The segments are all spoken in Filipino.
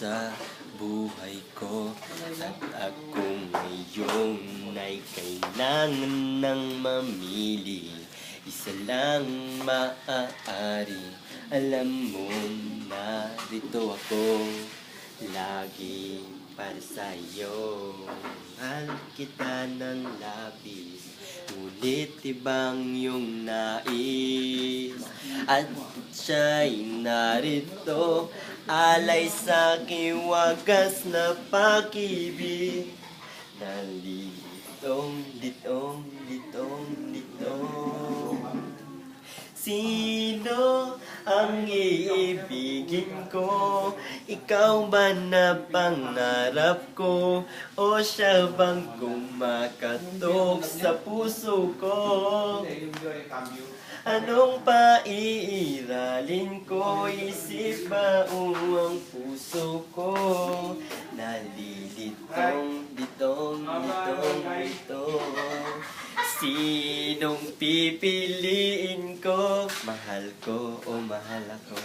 sa buhay ko. At ako ngayon ay kailangan ng mamili. Isa lang maaari, alam mo narito ako lagi para sa'yo. Mahal kita ng labis, ngunit ibang iyong nais. At siya'y narito, alay sa'king wagas na pag-ibig. Nalilitong, litong, litong, litong. Sino ang iibigin ko? Ikaw ba na pangarap ko? O siya bang kumakatok sa puso ko? Anong paiiralin ko? Isip ba o ang puso ko? Nalilitong, litong, litong, litong. Sinong pipiliin ko? Mahal ko o mahal ako?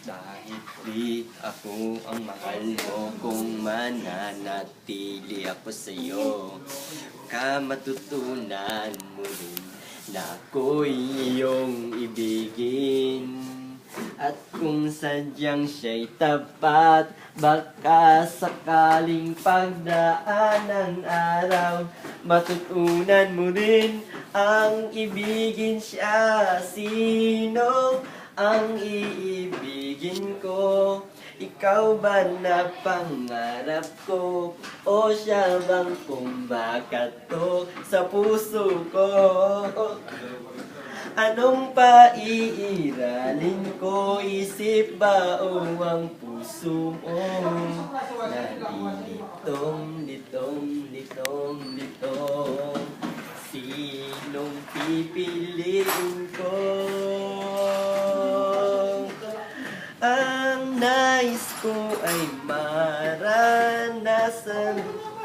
Dahil di ako ang mahal mo, kung mananatili ako sa'yo, ka matutunan mo rin na ako'y iyong ibigin. At kung sadyang siya'y tapat, baka sakaling pagdaan ng araw, matutunan mo rin ang ibigin siya. Sino ang iibigin ko? Ikaw ba na pangarap ko? O siya bang kumakatok sa puso ko? Anong paiiralin ko? Isip ba o ang puso mo? Nalilitong, litong, litong, litong. Sinong pipiliin ko? Ang nais ko ay maranasan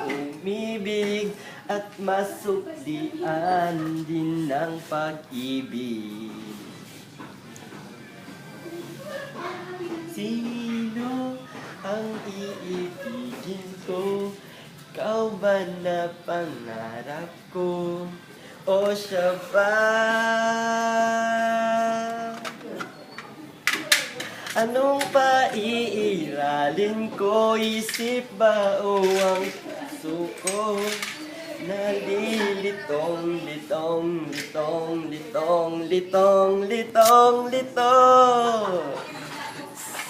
umibig at masuklian din ng pag-ibig. Sino ang iibigin ko? Ikaw ba na pangarap ko? O siya ba? Anong paiiralin ko? Isip ba o ang puso ko? Nalilitong, litong, litong, litong, litong, litong, litong.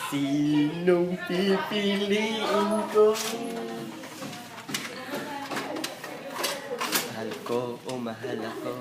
Sinong pipiliin ko? Mahal ko o mahal ako?